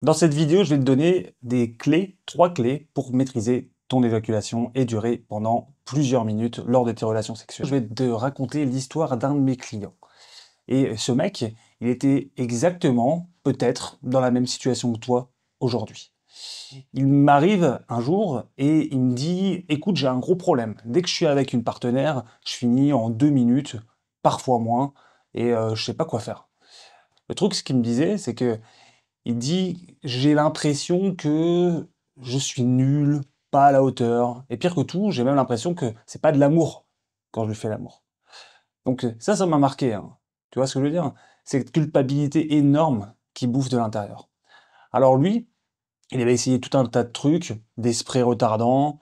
Dans cette vidéo, je vais te donner des clés, 3 clés pour maîtriser ton éjaculation et durer pendant plusieurs minutes lors de tes relations sexuelles. Je vais te raconter l'histoire d'un de mes clients. Et ce mec, il était exactement, peut-être, dans la même situation que toi aujourd'hui. Il m'arrive un jour et il me dit, écoute, j'ai un gros problème. Dès que je suis avec une partenaire, je finis en 2 minutes, parfois moins, et je sais pas quoi faire. Le truc, ce qu'il me disait, c'est que il dit: «J'ai l'impression que je suis nul, pas à la hauteur et pire que tout, j'ai même l'impression que c'est pas de l'amour quand je lui fais l'amour». Donc ça m'a marqué, hein. Tu vois ce que je veux dire? Cette culpabilité énorme qui bouffe de l'intérieur. Alors lui, il avait essayé tout un tas de trucs, des sprays retardants,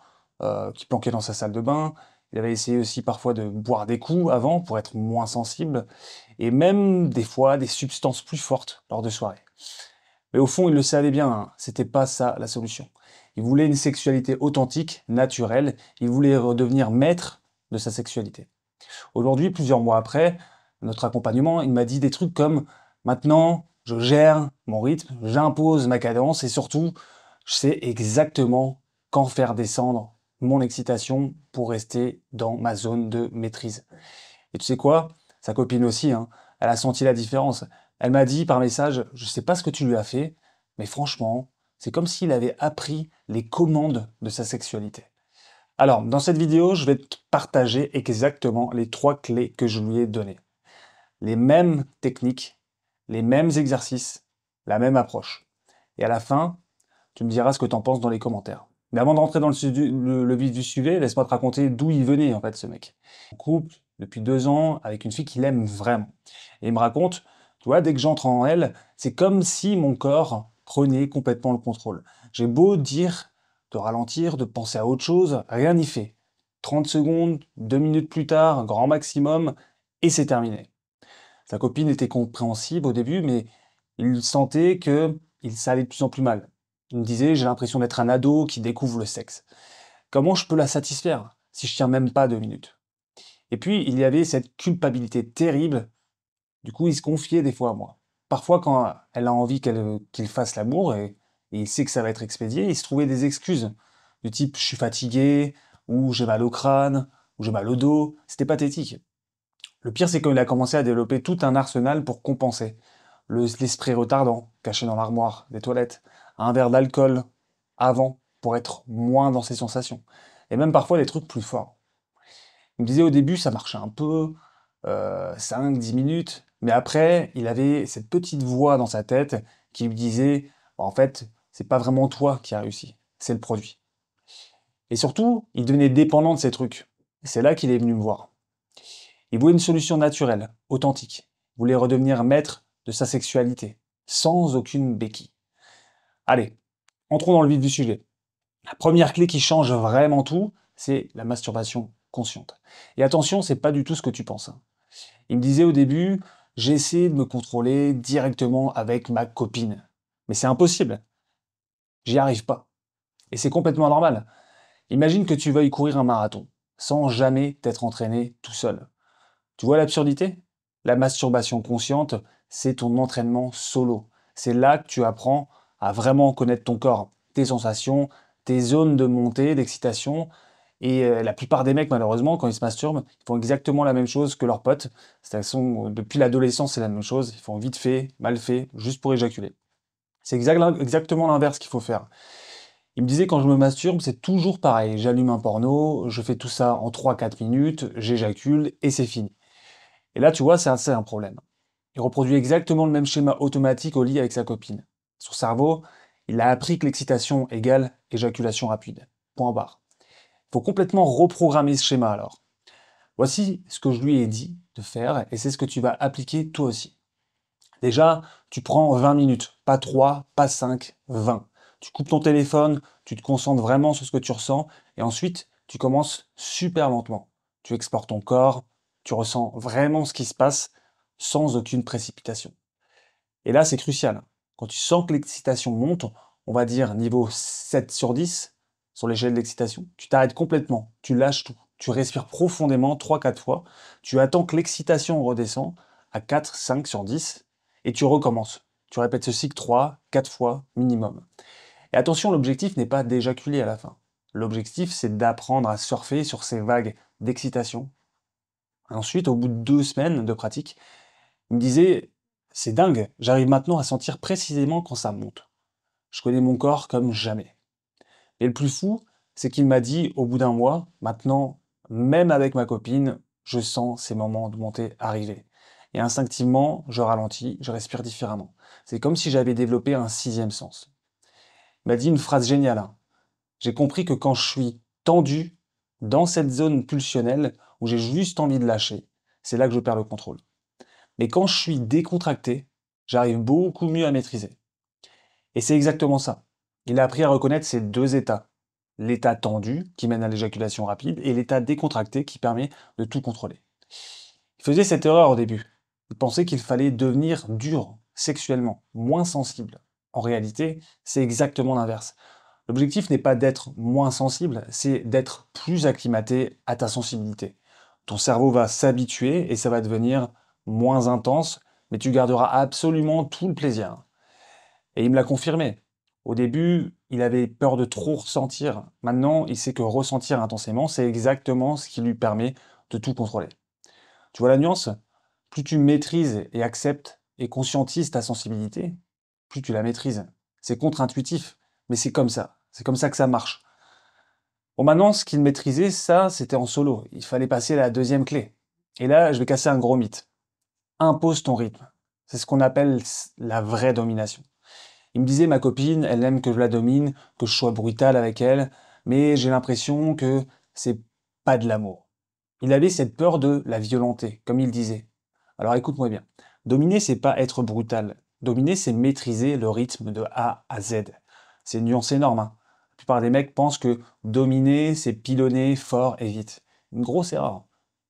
qu'il planquait dans sa salle de bain. Il avait essayé aussi parfois de boire des coups avant pour être moins sensible et même des fois des substances plus fortes lors de soirées. Mais au fond, il le savait bien, hein, c'était pas ça la solution. Il voulait une sexualité authentique, naturelle, il voulait redevenir maître de sa sexualité. Aujourd'hui, plusieurs mois après, notre accompagnement, il m'a dit des trucs comme maintenant, je gère mon rythme, j'impose ma cadence et surtout, je sais exactement quand faire descendre mon excitation pour rester dans ma zone de maîtrise. Et tu sais quoi? Sa copine aussi, hein, elle a senti la différence. Elle m'a dit par message, je sais pas ce que tu lui as fait, mais franchement, c'est comme s'il avait appris les commandes de sa sexualité. Alors, dans cette vidéo, je vais te partager exactement les 3 clés que je lui ai données. Les mêmes techniques, les mêmes exercices, la même approche. Et à la fin, tu me diras ce que tu en penses dans les commentaires. Mais avant de rentrer dans le vif du sujet, laisse-moi te raconter d'où il venait en fait ce mec. En couple depuis 2 ans avec une fille qu'il aime vraiment. Et il me raconte, tu vois, dès que j'entre en elle, c'est comme si mon corps prenait complètement le contrôle. J'ai beau dire de ralentir, de penser à autre chose, rien n'y fait. 30 secondes, 2 minutes plus tard, grand maximum, et c'est terminé. Sa copine était compréhensible au début, mais il sentait que ça allait de plus en plus mal. Il me disait, j'ai l'impression d'être un ado qui découvre le sexe. Comment je peux la satisfaire si je tiens même pas 2 minutes? Et puis, il y avait cette culpabilité terrible. Du coup, il se confiait des fois à moi. Parfois, quand elle a envie qu'il fasse l'amour et il sait que ça va être expédié, il se trouvait des excuses du type je suis fatigué, ou j'ai mal au crâne, ou j'ai mal au dos. C'était pathétique. Le pire, c'est qu'il a commencé à développer tout un arsenal pour compenser. Les sprays retardants, cachés dans l'armoire des toilettes, un verre d'alcool avant, pour être moins dans ses sensations. Et même parfois des trucs plus forts. Il me disait au début, ça marchait un peu, 5-10 minutes, mais après, il avait cette petite voix dans sa tête qui lui disait, bah, en fait, c'est pas vraiment toi qui as réussi, c'est le produit. Et surtout, il devenait dépendant de ces trucs. C'est là qu'il est venu me voir. Il voulait une solution naturelle, authentique. Il voulait redevenir maître de sa sexualité, sans aucune béquille. Allez, entrons dans le vif du sujet. La première clé qui change vraiment tout, c'est la masturbation consciente. Et attention, c'est pas du tout ce que tu penses, hein. Il me disait au début, j'ai essayé de me contrôler directement avec ma copine. Mais c'est impossible. J'y arrive pas. Et c'est complètement normal. Imagine que tu veuilles courir un marathon, sans jamais t'être entraîné tout seul. Tu vois l'absurdité? La masturbation consciente, c'est ton entraînement solo. C'est là que tu apprends à vraiment connaître ton corps, tes sensations, tes zones de montée, d'excitation. Et la plupart des mecs, malheureusement, quand ils se masturbent, ils font exactement la même chose que leurs potes. Depuis l'adolescence, c'est la même chose. Ils font vite fait, mal fait, juste pour éjaculer. C'est exactement l'inverse qu'il faut faire. Il me disait quand je me masturbe, c'est toujours pareil. J'allume un porno, je fais tout ça en 3-4 minutes, j'éjacule et c'est fini. Et là, tu vois, c'est un problème. Il reproduit exactement le même schéma automatique au lit avec sa copine. Son cerveau, il a appris que l'excitation égale éjaculation rapide. Point barre. Il faut complètement reprogrammer ce schéma alors. Voici ce que je lui ai dit de faire et c'est ce que tu vas appliquer toi aussi. Déjà, tu prends 20 minutes, pas 3, pas 5, 20. Tu coupes ton téléphone, tu te concentres vraiment sur ce que tu ressens et ensuite, tu commences super lentement. Tu explores ton corps, tu ressens vraiment ce qui se passe sans aucune précipitation. Et là, c'est crucial. Quand tu sens que l'excitation monte, on va dire niveau 7 sur 10 sur l'échelle d'excitation, tu t'arrêtes complètement, tu lâches tout. Tu respires profondément 3-4 fois, tu attends que l'excitation redescende à 4-5 sur 10 et tu recommences. Tu répètes ce cycle 3, 4 fois minimum. Et attention, l'objectif n'est pas d'éjaculer à la fin. L'objectif, c'est d'apprendre à surfer sur ces vagues d'excitation. Ensuite, au bout de 2 semaines de pratique, il me disait, c'est dingue, j'arrive maintenant à sentir précisément quand ça monte. Je connais mon corps comme jamais. Et le plus fou, c'est qu'il m'a dit, au bout d'un mois, maintenant, même avec ma copine, je sens ces moments de montée arriver. Et instinctivement, je ralentis, je respire différemment. C'est comme si j'avais développé un sixième sens. Il m'a dit une phrase géniale, hein. J'ai compris que quand je suis tendu, dans cette zone pulsionnelle où j'ai juste envie de lâcher, c'est là que je perds le contrôle. Mais quand je suis décontracté, j'arrive beaucoup mieux à maîtriser. Et c'est exactement ça. Il a appris à reconnaître ces deux états. L'état tendu, qui mène à l'éjaculation rapide, et l'état décontracté, qui permet de tout contrôler. Il faisait cette erreur au début. Il pensait qu'il fallait devenir dur sexuellement, moins sensible. En réalité, c'est exactement l'inverse. L'objectif n'est pas d'être moins sensible, c'est d'être plus acclimaté à ta sensibilité. Ton cerveau va s'habituer et ça va devenir moins intense, mais tu garderas absolument tout le plaisir. Et il me l'a confirmé. Au début, il avait peur de trop ressentir. Maintenant, il sait que ressentir intensément, c'est exactement ce qui lui permet de tout contrôler. Tu vois la nuance? Plus tu maîtrises et acceptes et conscientises ta sensibilité, plus tu la maîtrises. C'est contre-intuitif, mais c'est comme ça. C'est comme ça que ça marche. Bon, maintenant, ce qu'il maîtrisait, ça, c'était en solo. Il fallait passer à la deuxième clé. Et là, je vais casser un gros mythe. Impose ton rythme. C'est ce qu'on appelle la vraie domination. Il me disait, ma copine, elle aime que je la domine, que je sois brutal avec elle, mais j'ai l'impression que c'est pas de l'amour. Il avait cette peur de la violenter, comme il disait. Alors écoute-moi bien. Dominer, c'est pas être brutal. Dominer, c'est maîtriser le rythme de A à Z. C'est une nuance énorme, hein. La plupart des mecs pensent que dominer, c'est pilonner fort et vite. Une grosse erreur.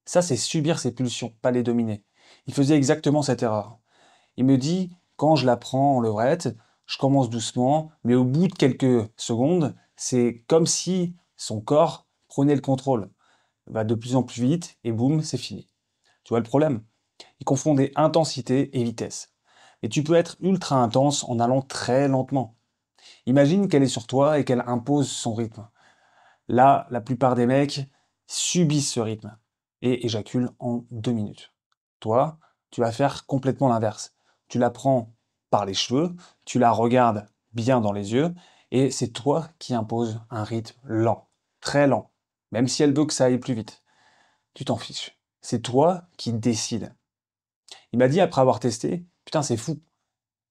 Ça, c'est subir ses pulsions, pas les dominer. Il faisait exactement cette erreur. Il me dit, quand je la prends en levrette, je commence doucement, mais au bout de quelques secondes, c'est comme si son corps prenait le contrôle. Va de plus en plus vite et boum, c'est fini. Tu vois le problème? Il confondait intensité et vitesse. Et tu peux être ultra intense en allant très lentement. Imagine qu'elle est sur toi et qu'elle impose son rythme. Là, la plupart des mecs subissent ce rythme et éjaculent en 2 minutes. Toi, tu vas faire complètement l'inverse. Tu la prends par les cheveux, tu la regardes bien dans les yeux, et c'est toi qui imposes un rythme lent, très lent, même si elle veut que ça aille plus vite. Tu t'en fiches. C'est toi qui décides. Il m'a dit après avoir testé, putain, c'est fou.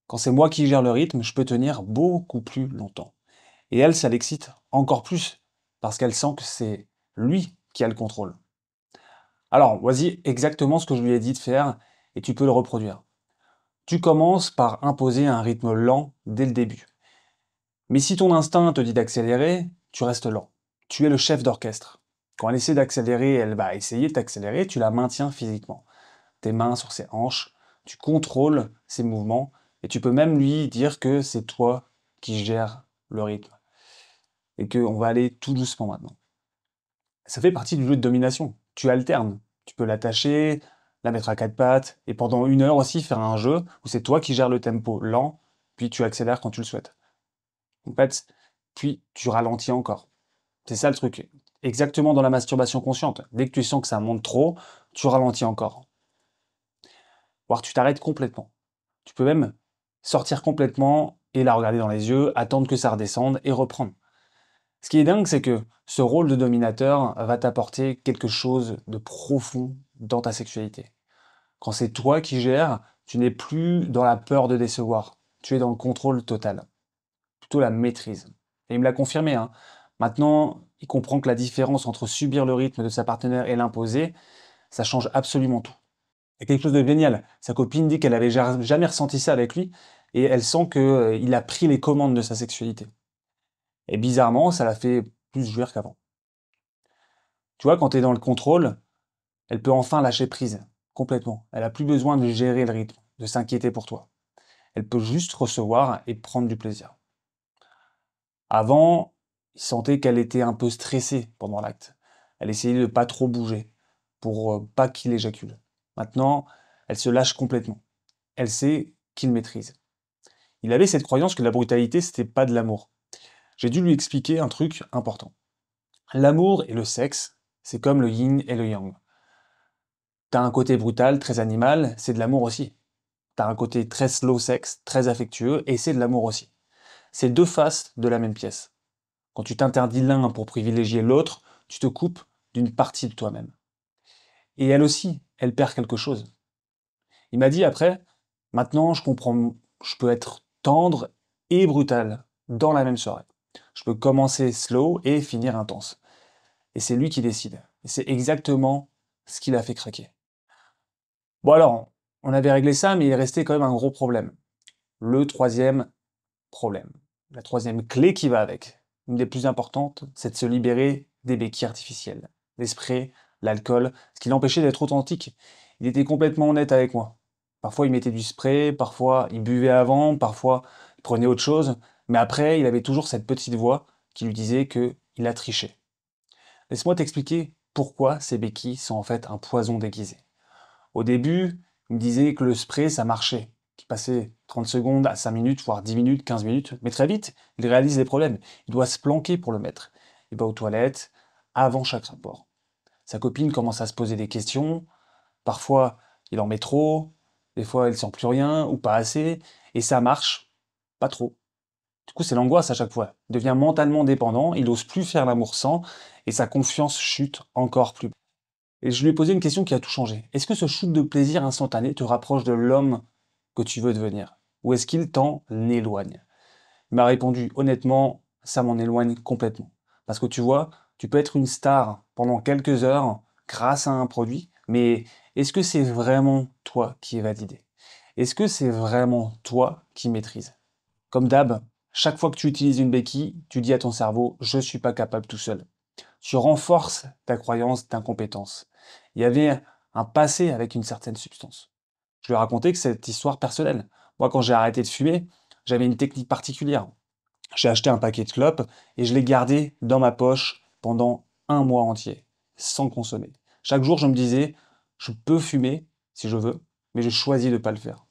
Quand c'est moi qui gère le rythme, je peux tenir beaucoup plus longtemps. Et elle, ça l'excite encore plus, parce qu'elle sent que c'est lui qui a le contrôle. Alors, voici exactement ce que je lui ai dit de faire, et tu peux le reproduire. Tu commences par imposer un rythme lent dès le début. Mais si ton instinct te dit d'accélérer, tu restes lent. Tu es le chef d'orchestre. Quand elle essaie d'accélérer, elle va essayer de t'accélérer, tu la maintiens physiquement. Tes mains sur ses hanches, tu contrôles ses mouvements, et tu peux même lui dire que c'est toi qui gères le rythme, et qu'on va aller tout doucement maintenant. Ça fait partie du jeu de domination. Tu alternes. Tu peux l'attacher, la mettre à quatre pattes, et pendant 1 heure aussi faire un jeu où c'est toi qui gères le tempo lent, puis tu accélères quand tu le souhaites. En fait, puis tu ralentis encore. C'est ça le truc. Exactement dans la masturbation consciente. Dès que tu sens que ça monte trop, tu ralentis encore. Voire tu t'arrêtes complètement. Tu peux même sortir complètement et la regarder dans les yeux, attendre que ça redescende et reprendre. Ce qui est dingue, c'est que ce rôle de dominateur va t'apporter quelque chose de profond dans ta sexualité. Quand c'est toi qui gères, tu n'es plus dans la peur de décevoir. Tu es dans le contrôle total. Plutôt la maîtrise. Et il me l'a confirmé, hein. Maintenant, il comprend que la différence entre subir le rythme de sa partenaire et l'imposer, ça change absolument tout. Il y a quelque chose de génial. Sa copine dit qu'elle avait jamais ressenti ça avec lui et elle sent qu'il a pris les commandes de sa sexualité. Et bizarrement, ça la fait plus jouir qu'avant. Tu vois, quand tu es dans le contrôle, elle peut enfin lâcher prise, complètement. Elle a plus besoin de gérer le rythme, de s'inquiéter pour toi. Elle peut juste recevoir et prendre du plaisir. Avant, il sentait qu'elle était un peu stressée pendant l'acte. Elle essayait de pas trop bouger pour pas qu'il éjacule. Maintenant, elle se lâche complètement. Elle sait qu'il maîtrise. Il avait cette croyance que la brutalité, c'était pas de l'amour. J'ai dû lui expliquer un truc important. L'amour et le sexe, c'est comme le yin et le yang. T'as un côté brutal, très animal, c'est de l'amour aussi. T'as un côté très slow sex, très affectueux, et c'est de l'amour aussi. C'est deux faces de la même pièce. Quand tu t'interdis l'un pour privilégier l'autre, tu te coupes d'une partie de toi-même. Et elle aussi, elle perd quelque chose. Il m'a dit après, maintenant je comprends, je peux être tendre et brutal dans la même soirée. Je peux commencer slow et finir intense. Et c'est lui qui décide. Et c'est exactement ce qui l'a fait craquer. Bon alors, on avait réglé ça, mais il restait quand même un gros problème. Le troisième problème. La troisième clé qui va avec. Une des plus importantes, c'est de se libérer des béquilles artificielles. Les sprays, l'alcool, ce qui l'empêchait d'être authentique. Il était complètement honnête avec moi. Parfois il mettait du spray, parfois il buvait avant, parfois il prenait autre chose, mais après il avait toujours cette petite voix qui lui disait que il a triché. Laisse-moi t'expliquer pourquoi ces béquilles sont en fait un poison déguisé. Au début, il me disait que le spray, ça marchait, qu'il passait 30 secondes à 5 minutes, voire 10 minutes, 15 minutes, mais très vite, il réalise les problèmes. Il doit se planquer pour le mettre. Il va aux toilettes avant chaque rapport. Sa copine commence à se poser des questions. Parfois, il en met trop, des fois, il sent plus rien ou pas assez, et ça marche pas trop. Du coup, c'est l'angoisse à chaque fois. Il devient mentalement dépendant, il n'ose plus faire l'amour sans, et sa confiance chute encore plus. Et je lui ai posé une question qui a tout changé. Est-ce que ce shoot de plaisir instantané te rapproche de l'homme que tu veux devenir? Ou est-ce qu'il t'en éloigne? Il m'a répondu, honnêtement, ça m'en éloigne complètement. Parce que tu vois, tu peux être une star pendant quelques heures grâce à un produit, mais est-ce que c'est vraiment toi qui es validé? Est-ce que c'est vraiment toi qui maîtrise? Comme d'hab, chaque fois que tu utilises une béquille, tu dis à ton cerveau, je suis pas capable tout seul. Tu renforces ta croyance d'incompétence. Il y avait un passé avec une certaine substance. Je lui ai raconté que cette histoire personnelle. Moi, quand j'ai arrêté de fumer, j'avais une technique particulière. J'ai acheté un paquet de clopes et je l'ai gardé dans ma poche pendant un mois entier, sans consommer. Chaque jour, je me disais, je peux fumer si je veux, mais je choisis de ne pas le faire.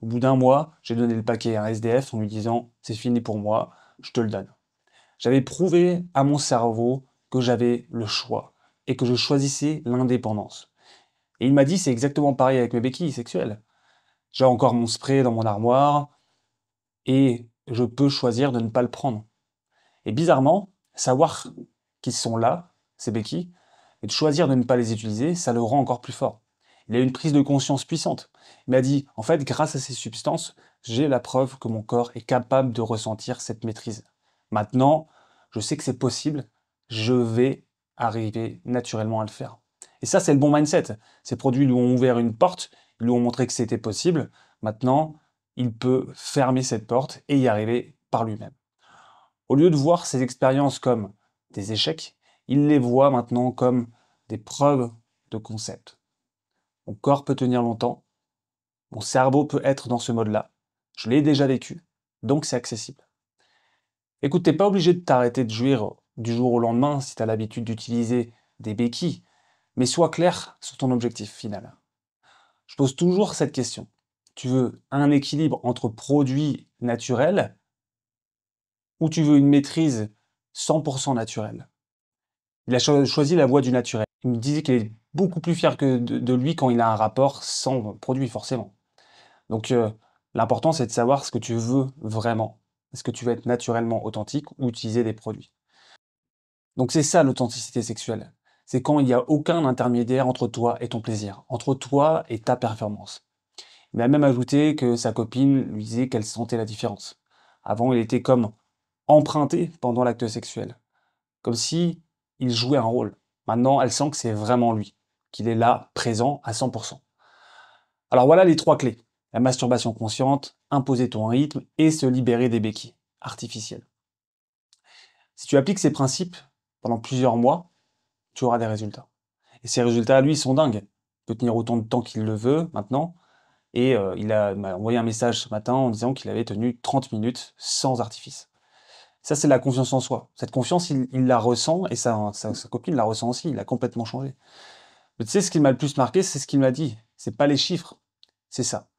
Au bout d'un mois, j'ai donné le paquet à un SDF en lui disant, c'est fini pour moi, je te le donne. J'avais prouvé à mon cerveau que j'avais le choix et que je choisissais l'indépendance. Et il m'a dit, c'est exactement pareil avec mes béquilles sexuelles. J'ai encore mon spray dans mon armoire et je peux choisir de ne pas le prendre. Et bizarrement, savoir qu'ils sont là, ces béquilles, et de choisir de ne pas les utiliser, ça le rend encore plus fort. Il a une prise de conscience puissante. Il m'a dit, en fait, grâce à ces substances, j'ai la preuve que mon corps est capable de ressentir cette maîtrise. Maintenant, je sais que c'est possible, je vais arriver naturellement à le faire. Et ça, c'est le bon mindset. Ces produits lui ont ouvert une porte, ils lui ont montré que c'était possible. Maintenant, il peut fermer cette porte et y arriver par lui-même. Au lieu de voir ces expériences comme des échecs, il les voit maintenant comme des preuves de concept. Mon corps peut tenir longtemps, mon cerveau peut être dans ce mode-là, je l'ai déjà vécu, donc c'est accessible. Écoute, t'es pas obligé de t'arrêter de jouir du jour au lendemain si tu as l'habitude d'utiliser des béquilles, mais sois clair sur ton objectif final. Je pose toujours cette question. Tu veux un équilibre entre produits naturels ou tu veux une maîtrise 100% naturelle? Il a choisi la voie du naturel. Il me disait qu'il est beaucoup plus fier que de lui quand il a un rapport sans produit, forcément. Donc, l'important, c'est de savoir ce que tu veux vraiment. Est-ce que tu veux être naturellement authentique ou utiliser des produits? Donc, c'est ça l'authenticité sexuelle. C'est quand il n'y a aucun intermédiaire entre toi et ton plaisir, entre toi et ta performance. Il m'a même ajouté que sa copine lui disait qu'elle sentait la différence. Avant, il était comme emprunté pendant l'acte sexuel, comme si il jouait un rôle. Maintenant, elle sent que c'est vraiment lui, qu'il est là, présent à 100%. Alors voilà les trois clés. La masturbation consciente, imposer ton rythme et se libérer des béquilles artificielles. Si tu appliques ces principes pendant plusieurs mois, tu auras des résultats. Et ces résultats, lui, sont dingues. Il peut tenir autant de temps qu'il le veut maintenant. Et m'a envoyé un message ce matin en disant qu'il avait tenu 30 minutes sans artifice. Ça, c'est la confiance en soi. Cette confiance, il la ressent et sa copine la ressent aussi. Il a complètement changé. Mais tu sais, ce qui m'a le plus marqué, c'est ce qu'il m'a dit. C'est pas les chiffres, c'est ça.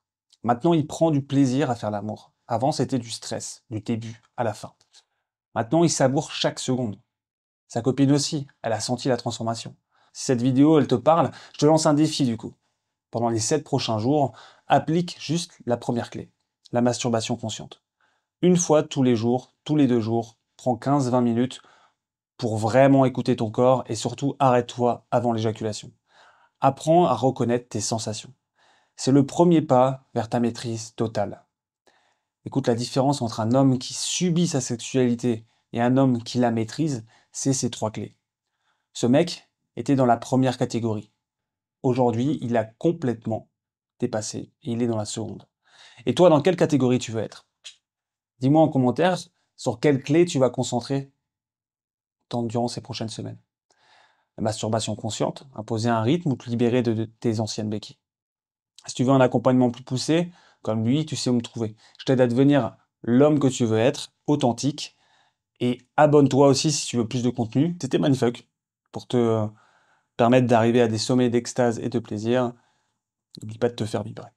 Maintenant, il prend du plaisir à faire l'amour, Avant, c'était du stress, du début à la fin. Maintenant, il savoure chaque seconde. Sa copine aussi, elle a senti la transformation. Si cette vidéo, elle te parle, je te lance un défi du coup. Pendant les 7 prochains jours, applique juste la première clé, la masturbation consciente. Une fois tous les jours, tous les 2 jours, prends 15-20 minutes pour vraiment écouter ton corps et surtout arrête-toi avant l'éjaculation. Apprends à reconnaître tes sensations. C'est le premier pas vers ta maîtrise totale. Écoute, la différence entre un homme qui subit sa sexualité et un homme qui la maîtrise, c'est ces 3 clés. Ce mec était dans la première catégorie. Aujourd'hui, il a complètement dépassé et il est dans la seconde. Et toi, dans quelle catégorie tu veux être? Dis-moi en commentaire sur quelle clé tu vas concentrer durant ces prochaines semaines. La masturbation consciente, imposer un rythme ou te libérer de tes anciennes béquilles. Si tu veux un accompagnement plus poussé, comme lui, tu sais où me trouver. Je t'aide à devenir l'homme que tu veux être, authentique, et abonne-toi aussi si tu veux plus de contenu. C'était Mindfuck pour te permettre d'arriver à des sommets d'extase et de plaisir. N'oublie pas de te faire vibrer.